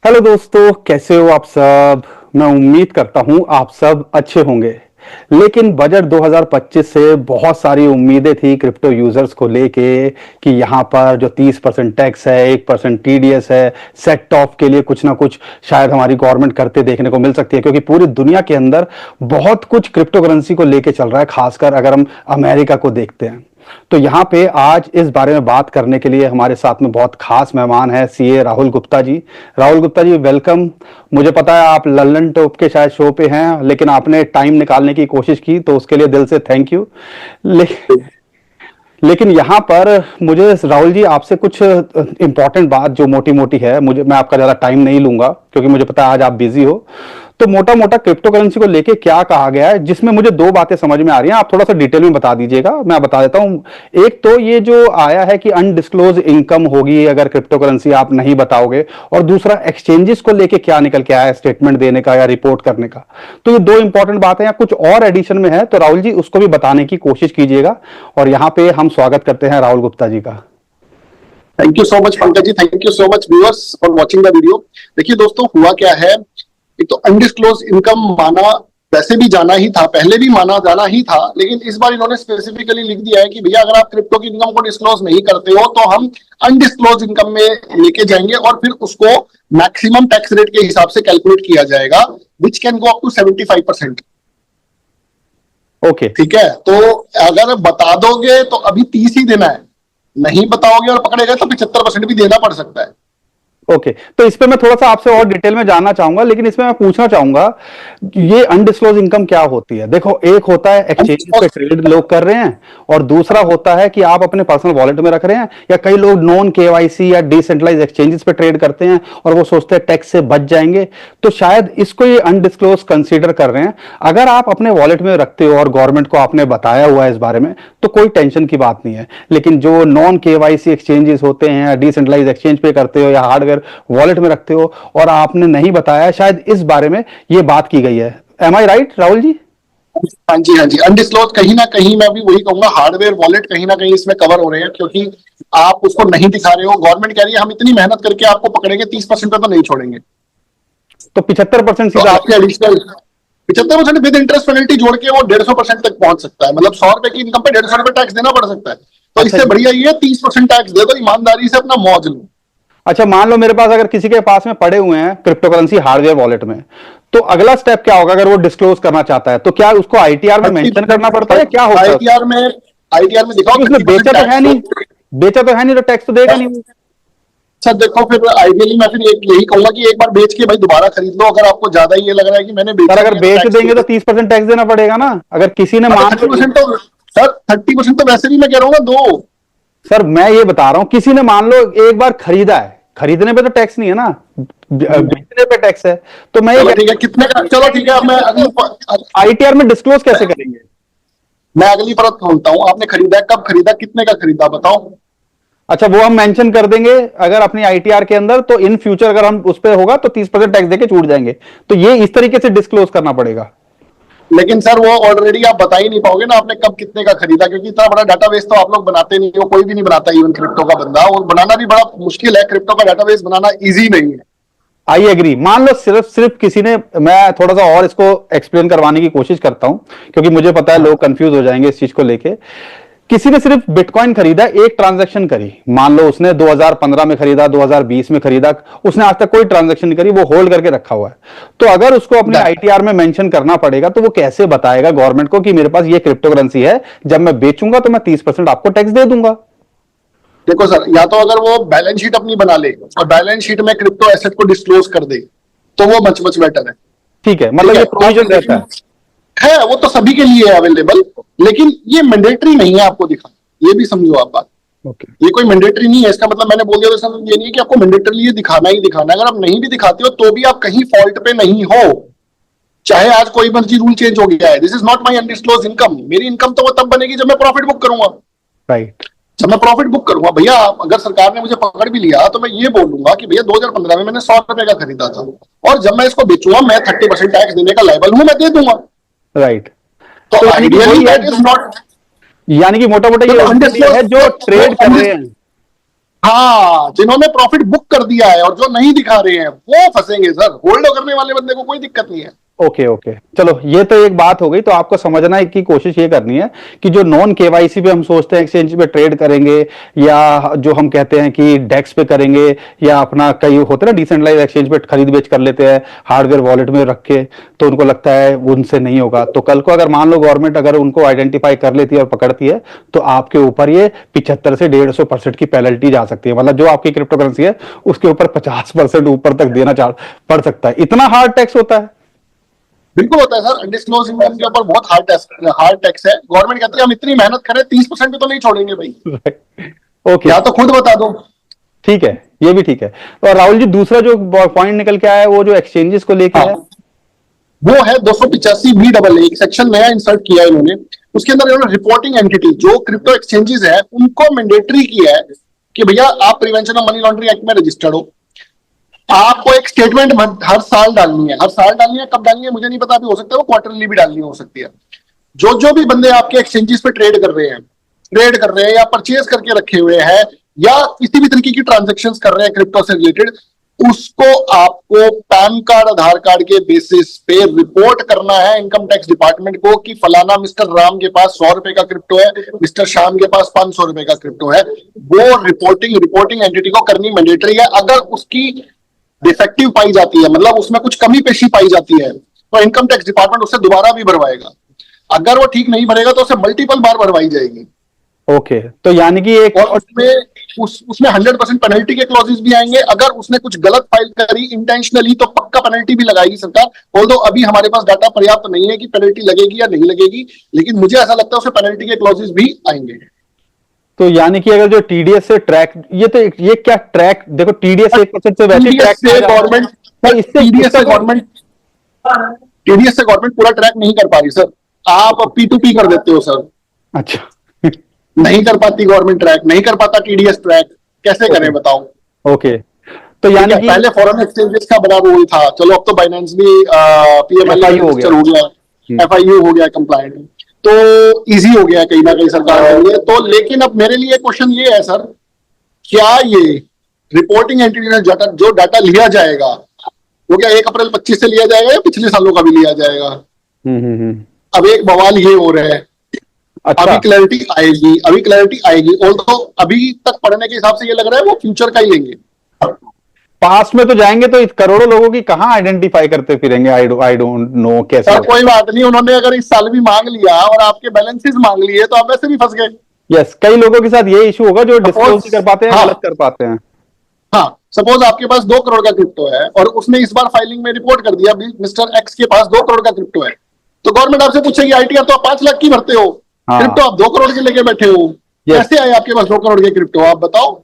Hello दोस्तों, कैसे हो आप सब। मैं उम्मीद करता हूं आप सब अच्छे होंगे। लेकिन बजट 2025 से बहुत सारी उम्मीदें थी क्रिप्टो यूजर्स को लेके कि यहां पर जो 30% टैक्स है, 1% टीडीएस है, सेट ऑफ के लिए कुछ ना कुछ शायद हमारी गवर्नमेंट करते देखने को मिल सकती है, क्योंकि पूरी दुनिया के अंदर बहुत कुछ क्रिप्टो करेंसी को लेके चल रहा है, खासकर अगर हम अमेरिका को देखते हैं। तो यहाँ पे आज इस बारे में बात करने के लिए हमारे साथ में बहुत खास मेहमान है, सीए राहुल गुप्ता जी। राहुल गुप्ता जी, वेलकम। मुझे पता है आप लल्लन टॉप के शायद शो पे हैं, लेकिन आपने टाइम निकालने की कोशिश की, तो उसके लिए दिल से थैंक यू। ले, लेकिन यहाँ पर मुझे राहुल जी आपसे कुछ इंपॉर्टेंट बात जो मोटी मोटी है, मुझे मैं आपका ज्यादा टाइम नहीं लूंगा क्योंकि मुझे पता है आज आप बिजी हो। तो मोटा मोटा क्रिप्टो करेंसी को लेके क्या कहा गया है, जिसमें मुझे दो बातें समझ में आ रही हैं, आप थोड़ा सा डिटेल में बता दीजिएगा, मैं बता देता हूं। एक तो ये जो आया है कि अनडिस्क्लोज इनकम होगी अगर क्रिप्टो करेंसी आप नहीं बताओगे, और दूसरा एक्सचेंजेस को लेके क्या निकल के आया है स्टेटमेंट देने का या रिपोर्ट करने का। तो ये दो इंपॉर्टेंट बातें हैं, कुछ और एडिशन में है तो राहुल जी उसको भी बताने की कोशिश कीजिएगा। और यहाँ पे हम स्वागत करते हैं राहुल गुप्ता जी का। Thank you so much Pankaj ji, thank you so much viewers for watching the video. देखिए दोस्तों, हुआ क्या है, एक तो अनडिस्क्लोज इनकम माना वैसे भी जाना ही था, पहले भी माना जाना ही था, लेकिन इस बार इन्होंने स्पेसिफिकली लिख दिया है कि भैया अगर आप क्रिप्टो की इनकम को डिस्क्लोज नहीं करते हो तो हम अनडिस्क्लोज इनकम में लेके जाएंगे और फिर उसको मैक्सिमम टैक्स रेट के हिसाब से कैलकुलेट किया जाएगा, which can go up to 75%। Okay, ठीक है, तो अगर बता दोगे तो अभी 30 ही देना है, नहीं बताओगे और पकड़े गए तो 75% भी देना पड़ सकता है। ओके। तो इस पे मैं थोड़ा सा आपसे और डिटेल में जानना चाहूंगा, लेकिन इसमें मैं पूछना चाहूंगा ये अनडिस्क्लोज इनकम क्या होती है। देखो, एक होता है एक्सचेंज पे ट्रेड लोग कर रहे हैं, और दूसरा होता है कि आप अपने पर्सनल वॉलेट में रख रहे हैं, या कई लोग नॉन केवाईसी या डिसेंट्रलाइज एक्सचेंजेस पे ट्रेड करते हैं और वो सोचते हैं टैक्स से बच जाएंगे, तो शायद इसको ये अनडिस्क्लोज कंसीडर कर रहे हैं। अगर आप अपने वॉलेट में रखते हो और गवर्नमेंट को आपने बताया हुआ है इस बारे में, तो कोई टेंशन की बात नहीं है। लेकिन जो नॉन केवाईसी एक्सचेंजेस होते हैं, डिसेंट्रलाइज एक्सचेंज पे करते हो या हार्डवेयर वॉलेट में रखते हो और आपने नहीं बताया, शायद इस बारे में ये बात की गई है। एम आई राइट राहुल जी? हाँ जी, हाँ जी। अनडिस्क्लोज कहीं ना कहीं मैं भी वही कहूंगा, हार्डवेयर वॉलेट कहीं ना कहीं इसमें कवर हो रहे हैं, क्योंकि आप उसको नहीं दिखा रहे हो। गवर्नमेंट कह रही है हम इतनी मेहनत करके आपको पकड़ेंगे, 30% पे तो नहीं छोड़ेंगे। तो 75% तो सीधा आपके एडिशनल 75% विद इंटरेस्ट पेनल्टी जोड़ के वो 150% तक पहुंच सकता है। मतलब 100 रुपए की इनकम पे 150 रुपए टैक्स देना पड़ सकता है। तो अच्छा इससे जी। बढ़िया ये 30% टैक्स दे दो, ईमानदारी से अपना मौज लो। अच्छा, मान लो मेरे पास अगर किसी के पास में पड़े हुए हैं क्रिप्टो करेंसी हार्डवेयर वॉलेट में, तो अगला स्टेप क्या होगा अगर वो डिस्क्लोज करना चाहता है? तो क्या उसको आईटीआर में मेंशन करना पड़ता है, क्या होता है? आईटीआर में दिखाओ क्योंकि उसने 30% टैक्स। बेचा तो है नहीं, तो टैक्स तो देगा नहीं। अच्छा देखो, फिर आइडियली मैं फिर एक यही कहूंगा कि एक बार बेच के भाई दोबारा खरीद लो, अगर आपको ज्यादा ही ये लग रहा है कि मैंने सर बेचा अगर नहीं है तो बेच टैक्स देंगे दे तो दो। 30% टैक्स देना पड़ेगा ना, अगर किसी ने हाँ तो मान लो। 30% तो सर 30% तो वैसे भी मैं कह रहा हूँ ना दो। सर मैं ये बता रहा हूं, किसी ने मान लो एक बार खरीदा है, खरीदने पे तो टैक्स नहीं है ना, बेचने पे टैक्स है। तो मैं चलो ये ठीक है, कितने का, चलो ठीक है, अब मैं आईटीआर में डिस्क्लोज कैसे करेंगे? मैं अगली परत खोलता हूँ। आपने खरीदा है, कब खरीदा, कितने का खरीदा, बताओ। अच्छा, वो हम मेंशन कर देंगे अगर अपनी आईटीआर के अंदर, तो इन फ्यूचर अगर हम उस पर होगा तो 30% टैक्स देके छूट जाएंगे। तो ये इस तरीके से डिस्क्लोज करना पड़ेगा। लेकिन सर वो ऑलरेडी आप बता ही नहीं पाओगे ना आपने कब कितने का खरीदा, क्योंकि इतना बड़ा डाटाबेस तो आप लोग बनाते नहीं हो, कोई भी नहीं बनाता, इवन क्रिप्टो का बंदा। और बनाना भी बड़ा मुश्किल है, क्रिप्टो का डाटाबेस बनाना इजी नहीं है। I agree. मान लो सिर्फ सिर्फ किसी ने, मैं थोड़ा सा और इसको एक्सप्लेन करवाने की कोशिश करता हूं, क्योंकि मुझे पता है लोग कंफ्यूज हो जाएंगे इस चीज को लेके। किसी ने सिर्फ बिटकॉइन खरीदा, एक ट्रांजैक्शन करी, मान लो उसने 2015 में खरीदा, 2020 में खरीदा, उसने आज तक कोई ट्रांजैक्शन नहीं करी, वो होल्ड करके रखा हुआ है। तो अगर उसको अपने आईटीआर में मेंशन करना पड़ेगा, तो वो कैसे बताएगा गवर्नमेंट को कि मेरे पास ये क्रिप्टो करेंसी है, जब मैं बेचूंगा तो मैं 30% आपको टैक्स दे दूंगा? देखो सर, या तो अगर वो बैलेंस शीट अपनी बना ले और बैलेंस शीट में क्रिप्टो एसेट को डिस्क्लोज कर दे, तो वो मच मच बेटर है। ठीक है, मतलब ये प्रोविजन रहता है वो तो सभी के लिए है अवेलेबल, लेकिन ये मैंडेटरी नहीं है आपको दिखाना, ये भी समझो आप बात। ओके। ये कोई मैंडेटरी नहीं है, इसका मतलब मैंने बोल दिया तो इसका मतलब ये नहीं है कि आपको मैंडेटरली ये दिखाना ही दिखाना है। अगर आप नहीं भी दिखाते हो तो भी आप कहीं फॉल्ट पे नहीं हो, चाहे आज कोई मर्जी रूल चेंज हो गया है। This is not my undisclosed income. मेरी इनकम तो वो तब बनेगी जब मैं प्रॉफिट बुक करूंगा। राइट। जब मैं प्रॉफिट बुक करूंगा भैया, अगर सरकार ने मुझे पकड़ भी लिया तो मैं ये बोलूंगा कि भैया 2015 में मैंने 100 रुपए का खरीदा था, और जब मैं इसको बेचूंगा मैं 30% टैक्स देने का लायबल हूं, मैं दे दूंगा। राइट। तो आइडियली दैट इज नॉट, यानी कि मोटा मोटा ये है जो ट्रेड कर रहे हैं। हाँ, जिन्होंने प्रॉफिट बुक कर दिया है और जो नहीं दिखा रहे हैं वो फंसेंगे सर। होल्ड करने वाले बंदे को कोई दिक्कत नहीं है। ओके ओके, चलो ये तो एक बात हो गई। तो आपको समझना है कि कोशिश ये करनी है कि जो नॉन केवाईसी पे हम सोचते हैं एक्सचेंज पे ट्रेड करेंगे, या जो हम कहते हैं कि डेक्स पे करेंगे, या अपना कई होते हैं ना डिसेंट्रलाइज एक्सचेंज पे खरीद बेच कर लेते हैं हार्डवेयर वॉलेट में रख के, तो उनको लगता है उनसे नहीं होगा। तो कल को अगर मान लो गवर्नमेंट अगर उनको आइडेंटिफाई कर लेती है और पकड़ती है, तो आपके ऊपर ये 75 से 150% की पेनल्टी जा सकती है। मतलब जो आपकी क्रिप्टो करेंसी है उसके ऊपर 50% ऊपर तक देना पड़ सकता है। इतना हार्ड टैक्स होता है? बिल्कुल होता है सर। अनडिस्क्लोज इनकम के ऊपर बहुत हार्ड टैक्स है। गवर्नमेंट कहती है हम इतनी मेहनत करें 30% भी तो नहीं छोड़ेंगे भाई। ओके, या तो खुद बता दो। ठीक है, ये भी ठीक है। और राहुल जी, दूसरा जो पॉइंट निकल के आया है वो जो एक्सचेंजेस को लेके हाँ, है। वो है 285 एक सेक्शन नया इंसर्ट किया है इन्होंने। उसके अंदर इन्होंने रिपोर्टिंग एंटिटी जो क्रिप्टो एक्सचेंजेस है उनको मैंडेटरी किया है कि भैया आप prevention of money laundering act में रजिस्टर्ड हो, आपको एक स्टेटमेंट हर साल डालनी है। हर साल डालनी है, कब डालनी है मुझे नहीं पता, अभी हो सकता है वो क्वार्टरली भी डालनी हो सकती है। जो जो भी बंदे आपके एक्सचेंजेस पे ट्रेड कर रहे हैं या परचेज करके रखे हुए हैं या किसी भी तरीके की ट्रांजेक्शन्स कर रहे हैं क्रिप्टो से रिलेटेड, उसको आपको पैन कार्ड आधार कार्ड के बेसिस पे रिपोर्ट करना है इनकम टैक्स डिपार्टमेंट को कि फलाना मिस्टर राम के पास 100 रुपए का क्रिप्टो है, मिस्टर श्याम के पास 500 रुपए का क्रिप्टो है। वो रिपोर्टिंग एंटिटी को करनी मैंडेटरी है। अगर उसकी डिफेक्टिव पाई जाती है, मतलब उसमें कुछ कमी पेशी पाई जाती है, तो इनकम टैक्स डिपार्टमेंट उससे दोबारा भी भरवाएगा। अगर वो ठीक नहीं भरेगा तो उसे मल्टीपल बार भरवाई जाएगी। ओके, तो यानी कि एक और उसमें 100% पेनल्टी के क्लॉजेस भी आएंगे। अगर उसने कुछ गलत फाइल करी इंटेंशनली तो पक्का पेनल्टी भी लगाएगी सरकार। ऑल्दो अभी हमारे पास डाटा पर्याप्त नहीं है कि पेनल्टी लगेगी या नहीं लगेगी, लेकिन मुझे ऐसा लगता है उसमें पेनल्टी के क्लॉजेस भी आएंगे। तो यानी कि अगर जो टीडीएस से ट्रैक, ये क्या ट्रैक, देखो टीडीएस 1% से वैसे ट्रैक से गवर्नमेंट टीडीएस से गवर्नमेंट पूरा ट्रैक नहीं कर पा रही सर। आप P2P कर देते हो सर। अच्छा नहीं कर पाती गवर्नमेंट ट्रैक, नहीं कर पाता टीडीएस ट्रैक, कैसे करें बताओ। ओके, तो यानी कि पहले फॉरेन एक्सचेंजेस का बड़ा रूल था, चलो अब तो बाइनेंस भी PML रजिस्टर हो गया, FIU हो गया कंप्लायंट, तो इजी हो गया कहीं ना कहीं सरकार के लिए। तो लेकिन अब मेरे लिए क्वेश्चन ये है सर, क्या ये रिपोर्टिंग एंटिटी जो डाटा लिया जाएगा वो क्या 1 अप्रैल 25 से लिया जाएगा या पिछले सालों का भी लिया जाएगा? अब एक बवाल ये हो रहा है। अच्छा, अभी क्लैरिटी आएगी। ऑल्दो अभी तक पढ़ने के हिसाब से ये लग रहा है वो फ्यूचर का ही लेंगे। पास्ट में तो जाएंगे तो करोड़ों लोगों की कहां आइडेंटिफाई करते फिरेंगे। आई डोंट नो कैसे। सर कोई बात नहीं, उन्होंने अगर इस साल भी मांग लिया और आपके बैलेंसेस मांग लिए तो आप वैसे भी फंस गए। यस, कई लोगों के साथ ये इशू होगा जो डिस्क्लोज नहीं कर पाते हैं, गलत कर पाते हैं। हाँ, सपोज आपके पास 2 करोड़ का क्रिप्टो है और उसने इस बार फाइलिंग में रिपोर्ट कर दिया मिस्टर एक्स के पास 2 करोड़ का क्रिप्टो है, तो गवर्नमेंट आपसे पूछेगी ITR तो आप 5 लाख की भरते हो, क्रिप्टो आप 2 करोड़ के लेके बैठे हो, कैसे आए आपके पास 2 करोड़ के क्रिप्टो, आप बताओ।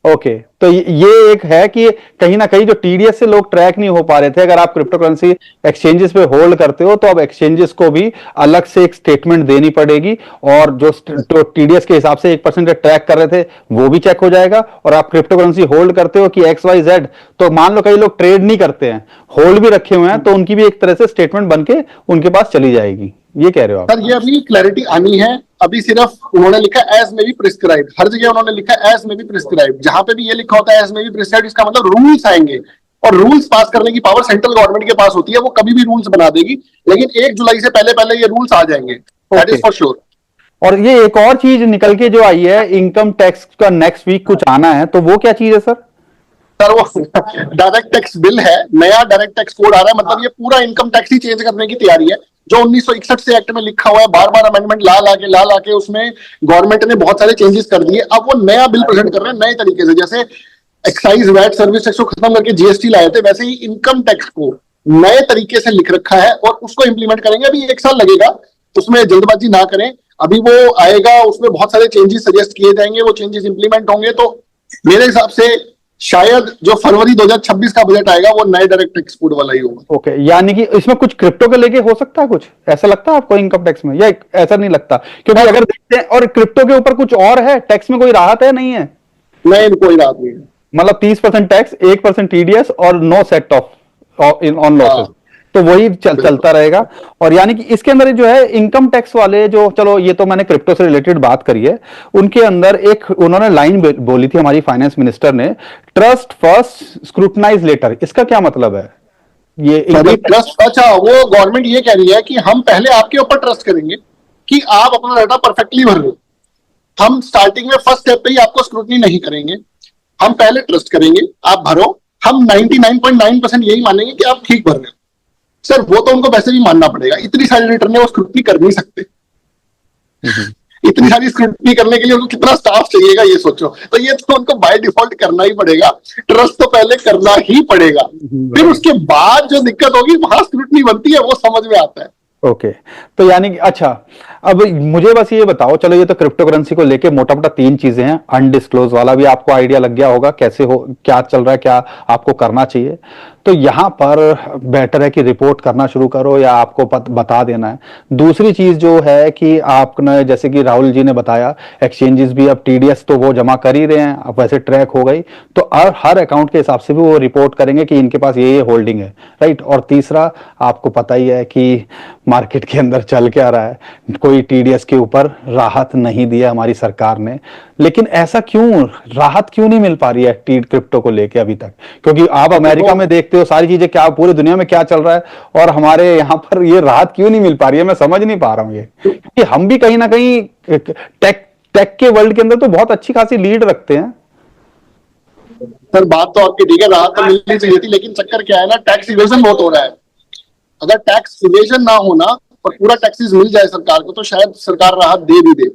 ओके, तो ये एक है कि कहीं ना कहीं जो टीडीएस से लोग ट्रैक नहीं हो पा रहे थे, अगर आप क्रिप्टो करेंसी एक्सचेंजेस पे होल्ड करते हो तो अब एक्सचेंजेस को भी अलग से एक स्टेटमेंट देनी पड़ेगी, और जो टीडीएस के हिसाब से 1% ट्रैक कर रहे थे वो भी चेक हो जाएगा। और आप क्रिप्टो करेंसी होल्ड करते हो कि XYZ, तो मान लो कई लोग ट्रेड नहीं करते हैं, होल्ड भी रखे हुए हैं, तो उनकी भी एक तरह से स्टेटमेंट बन के उनके पास चली जाएगी। ये कह रहे हो आप? सर ये अभी क्लैरिटी आनी है। अभी सिर्फ उन्होंने लिखा एज में भी प्रिस्क्राइब, हर जगह उन्होंने लिखा एज में भी प्रिस्क्राइब। जहां पे भी ये लिखा होता है एज में भी प्रिस्क्राइब, इसका मतलब रूल्स आएंगे, और रूल्स पास करने की पावर सेंट्रल गवर्नमेंट के पास होती है। वो कभी भी रूल्स बना देगी, लेकिन 1 जुलाई से पहले पहले ये रूल्स आ जाएंगे, दैट इज फॉर श्योर। और ये एक और चीज निकल के जो आई है, इनकम टैक्स का नेक्स्ट वीक कुछ आना है, तो वो क्या चीज है सर? सर वो डायरेक्ट टैक्स बिल है, नया डायरेक्ट टैक्स कोड आ रहा है। मतलब ये पूरा इनकम टैक्स ही चेंज करने की तैयारी है। जो 1961 से एक्ट में लिखा हुआ है, बार बार अमेंडमेंट ला लाके उसमें गवर्नमेंट ने बहुत सारे चेंजेस कर दिए। अब वो नया बिल प्रेजेंट कर रहे हैं नए तरीके से। जैसे एक्साइज वैट सर्विस टैक्स को खत्म करके GST लाए थे, वैसे ही इनकम टैक्स को नए तरीके से लिख रखा है और उसको इंप्लीमेंट करेंगे। अभी 1 साल लगेगा, उसमें जल्दबाजी ना करें। अभी वो आएगा, उसमें बहुत सारे चेंजेस सजेस्ट किए जाएंगे, वो चेंजेस इंप्लीमेंट होंगे। तो मेरे हिसाब से शायद जो फरवरी 2026 का बजट आएगा वो नए डायरेक्ट टैक्स कोड वाला ही होगा। ओके, यानी कि इसमें कुछ क्रिप्टो के लेके हो सकता है, कुछ ऐसा लगता है आपको इनकम टैक्स में, या ऐसा नहीं लगता? क्योंकि अगर देखते हैं, और क्रिप्टो के ऊपर कुछ और है, टैक्स में कोई राहत है नहीं है? नहीं, कोई राहत नहीं है। मतलब 30% टैक्स, 1% TDS और no set off on losses. तो वही चलता रहेगा। और यानी कि इसके अंदर जो है इनकम टैक्स वाले जो, चलो ये तो मैंने क्रिप्टो से रिलेटेड बात करी है, उनके अंदर एक उन्होंने लाइन बोली थी हमारी फाइनेंस मिनिस्टर ने, ट्रस्ट फर्स्ट स्क्रूटनाइज लेटर। इसका क्या मतलब है? ये सॉरी, इनकम ट्रस्ट, अच्छा, वो गवर्नमेंट ये कह रही है कि हम पहले आपके ऊपर ट्रस्ट करेंगे कि आप अपना डाटा परफेक्टली भर रहे हो। हम स्टार्टिंग में फर्स्ट स्टेप पे ही आपको स्क्रूटनी नहीं करेंगे, हम पहले ट्रस्ट करेंगे, आप भरो, हम 99.9% यही मानेंगे कि आप ठीक भर रहे हो। सर वो तो उनको वैसे भी मानना पड़ेगा, इतनी सारी रिटर्न है, वो स्क्रूटनी कर नहीं सकते। इतनी सारी स्क्रूटनी करने के लिए उनको कितना स्टाफ चाहिएगा ये सोचो। तो ये तो उनको बाय डिफॉल्ट करना ही पड़ेगा, ट्रस्ट तो पहले करना ही पड़ेगा, फिर उसके बाद जो दिक्कत होगी वहां स्क्रूटनी बनती है, वो समझ में आता है। ओके। तो यानी कि अच्छा, अब मुझे बस ये बताओ, चलो ये तो क्रिप्टो करेंसी को लेके मोटा मोटा तीन चीजें हैं, अनडिस्क्लोज वाला भी आपको आइडिया लग गया होगा कैसे हो, क्या चल रहा है, क्या आपको करना चाहिए। तो यहां पर बेटर है कि रिपोर्ट करना शुरू करो या आपको बता देना है। दूसरी चीज जो है कि आपने, जैसे कि राहुल जी ने बताया, एक्सचेंजेस भी अब टीडीएस तो वो जमा कर ही रहे हैं, अब वैसे ट्रैक हो गई, तो हर अकाउंट के हिसाब से भी वो रिपोर्ट करेंगे कि इनके पास ये होल्डिंग है, राइट। और तीसरा, आपको पता ही है कि मार्केट के अंदर चल क्या रहा है, कोई टीडीएस के ऊपर राहत नहीं दिया हमारी सरकार ने। लेकिन ऐसा क्यों, राहत क्यों नहीं मिल पा रही है क्रिप्टो को लेके अभी तक? क्योंकि आप अमेरिका में देखते हो सारी चीजें, क्या पूरी दुनिया में क्या चल रहा है, और हमारे यहाँ पर ये राहत क्यों नहीं मिल पा रही है, मैं समझ नहीं पा रहा हूँ ये। क्योंकि हम भी कहीं ना कहीं टेक के वर्ल्ड के अंदर तो बहुत अच्छी खासी लीड रखते हैं। सर बात तो आपकी ठीक है, राहत तो मिलनी चाहिए थी, लेकिन चक्कर क्या है ना, टैक्स इवेजन बहुत हो रहा है। अगर टैक्स इवेजन ना होना और पूरा टैक्सेस मिल जाए सरकार को, तो शायद सरकार राहत दे भी दे।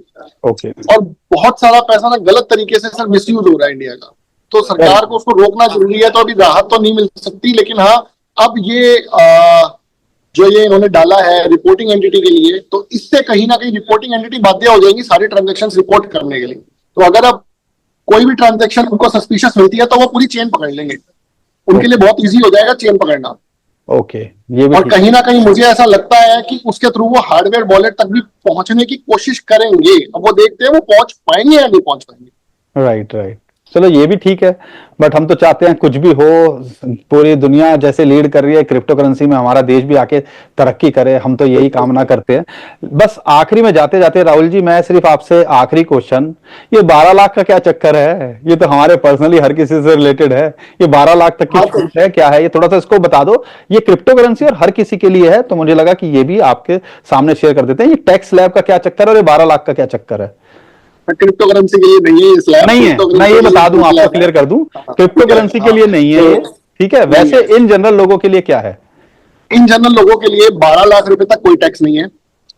ओके। और बहुत सारा पैसा ना गलत तरीके से सर मिसयूज हो रहा है इंडिया का, तो सरकार को उसको रोकना जरूरी है। तो अभी राहत तो नहीं मिल सकती, लेकिन हाँ, अब ये जो ये इन्होंने डाला है रिपोर्टिंग एंटिटी के लिए, तो इससे कहीं ना कहीं रिपोर्टिंग एंटिटी बाध्य हो जाएंगी सारी ट्रांजेक्शन रिपोर्ट करने के लिए। तो अगर अब कोई भी ट्रांजेक्शन उनको सस्पिशियस मिलती है, तो वो पूरी चेन पकड़ लेंगे, उनके लिए बहुत ईजी हो जाएगा चेन पकड़ना। ओके, ये भी और कहीं ना कहीं मुझे ऐसा लगता है कि उसके थ्रू वो हार्डवेयर वॉलेट तक भी पहुंचने की कोशिश करेंगे। अब वो देखते हैं वो पहुंच पाएंगे या नहीं पहुंच पाएंगे। राइट राइट, चलो ये भी ठीक है। बट हम तो चाहते हैं कुछ भी हो, पूरी दुनिया जैसे लीड कर रही है क्रिप्टो करेंसी में, हमारा देश भी आके तरक्की करे, हम तो यही कामना करते हैं। बस आखिरी में जाते जाते राहुल जी, मैं सिर्फ आपसे आखिरी क्वेश्चन, ये 12 लाख का क्या चक्कर है? ये तो हमारे पर्सनली हर किसी से रिलेटेड है। ये 12 लाख तक की छूट है, क्या है ये, थोड़ा सा इसको बता दो। ये क्रिप्टो करेंसी और हर किसी के लिए है, तो मुझे लगा कि ये भी आपके सामने शेयर कर देते हैं। ये टैक्स स्लैब का क्या चक्कर है और ये 12 लाख का क्या चक्कर है? क्रिप्टो करेंसी के लिए नहीं है स्लैब, नहीं है, मैं ये बता दूं, आपको क्लियर कर दूं, क्रिप्टो करेंसी के लिए नहीं है ये, ठीक है। वैसे इन जनरल लोगों के लिए क्या है? इन जनरल लोगों के लिए 12 लाख रुपए तक कोई टैक्स नहीं है,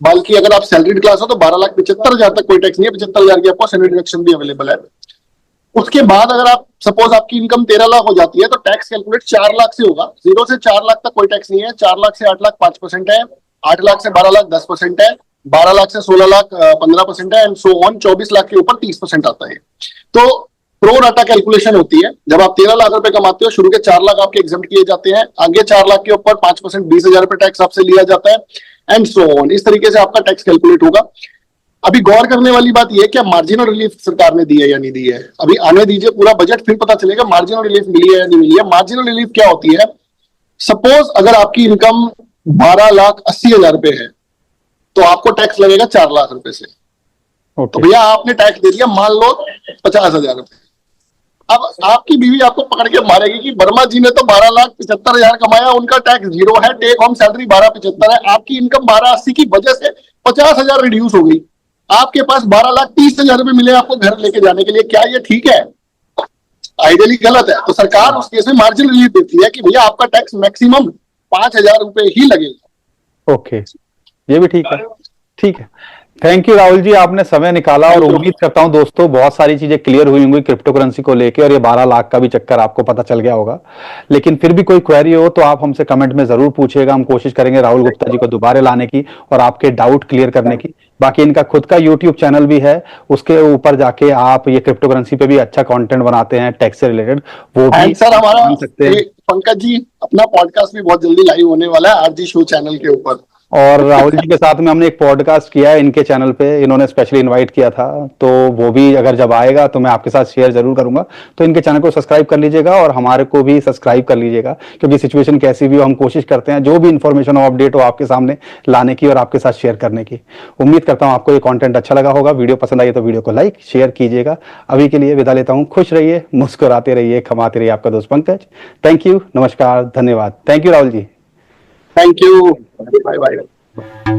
बल्कि अगर आप सैलरीड क्लास हो तो 12,75,000 तक कोई टैक्स नहीं है। 75,000 की आपको सैलरी डिडक्शन भी अवेलेबल है। उसके बाद अगर आप सपोज आपकी इनकम 13 लाख हो जाती है, तो टैक्स कैलकुलेट 4 लाख से होगा। 0 से 4 लाख तक कोई टैक्स नहीं है। 4 लाख से 8 लाख 5% है, 8 लाख से 12 लाख 10% है, 12 लाख से 16 लाख 15% है, एंड सो ऑन। 24 लाख के ऊपर 30% आता है। तो प्रो डाटा कैलकुलेशन होती है, जब आप 13 लाख रुपए कमाते हो, शुरू के 4 लाख आपके एग्जम्प्ट किए जाते हैं, आगे 4 लाख के ऊपर 5% 20,000 रुपए टैक्स आपसे लिया जाता है, एंड सो ऑन। इस तरीके से आपका टैक्स कैलकुलेट होगा। अभी गौर करने वाली बात यह है कि मार्जिनल रिलीफ सरकार ने दी है या नहीं दी है। अभी आने दीजिए पूरा बजट, फिर पता चलेगा मार्जिनल रिलीफ मिली है या नहीं मिली है। मार्जिनल रिलीफ क्या होती है? सपोज अगर आपकी इनकम 12,80,000 रुपए है, तो आपको टैक्स लगेगा 4 लाख रुपए से। तो भैया आपने टैक्स दे दिया मान लो 50,000 रुपए। अब आपकी बीवी आपको पकड़ के मारेगी कि वर्मा जी ने तो 12,75,000 कमाया, उनका टैक्स 0 है, टेक होम सैलरी 12,75 है, आपकी इनकम 12,80 की वजह से 50,000 रिड्यूस हो गई, आपके पास 12,30,000 रुपए मिले आपको घर लेके जाने के लिए। क्या ये ठीक है? आइडियली गलत है। तो सरकार उस केस में मार्जिनल रिलीफ देती है कि भैया आपका टैक्स मैक्सिमम 5,000 रुपए ही लगेगा। ओके, ये भी ठीक है, ठीक है। थैंक यू राहुल जी, आपने समय निकाला, और उम्मीद करता हूं दोस्तों बहुत सारी चीजें क्लियर हुई होंगी क्रिप्टो करेंसी को लेके, और ये 12 लाख का भी चक्कर आपको पता चल गया होगा। लेकिन फिर भी कोई क्वेरी हो तो आप हमसे कमेंट में जरूर पूछिएगा, हम कोशिश करेंगे राहुल गुप्ता जी को दोबारा लाने की और आपके डाउट क्लियर करने की। बाकी इनका खुद का यूट्यूब चैनल भी है, उसके ऊपर जाके आप ये क्रिप्टो करेंसी पे भी अच्छा कंटेंट बनाते हैं टैक्स से रिलेटेड, वो भी सर हमारा सकते हैं। पंकज जी अपना पॉडकास्ट भी बहुत जल्दी लाइव होने वाला है आरजी शो चैनल के ऊपर, और राहुल जी के साथ में हमने एक पॉडकास्ट किया है इनके चैनल पे, इन्होंने स्पेशली इनवाइट किया था, तो वो भी अगर जब आएगा तो मैं आपके साथ शेयर जरूर करूंगा। तो इनके चैनल को सब्सक्राइब कर लीजिएगा और हमारे को भी सब्सक्राइब कर लीजिएगा, क्योंकि सिचुएशन कैसी भी हो हम कोशिश करते हैं जो भी इंफॉर्मेशन हो, अपडेट हो, आपके सामने लाने की और आपके साथ शेयर करने की। उम्मीद करता हूं आपको ये कंटेंट अच्छा लगा होगा। वीडियो पसंद आई तो वीडियो को लाइक शेयर कीजिएगा। अभी के लिए विदा लेता हूं। खुश रहिए, मुस्कुराते रहिए, कमाते रहिए। आपका दोस्त पंकज। थैंक यू, नमस्कार, धन्यवाद। Thank you Rahul ji. Thank you, bye bye.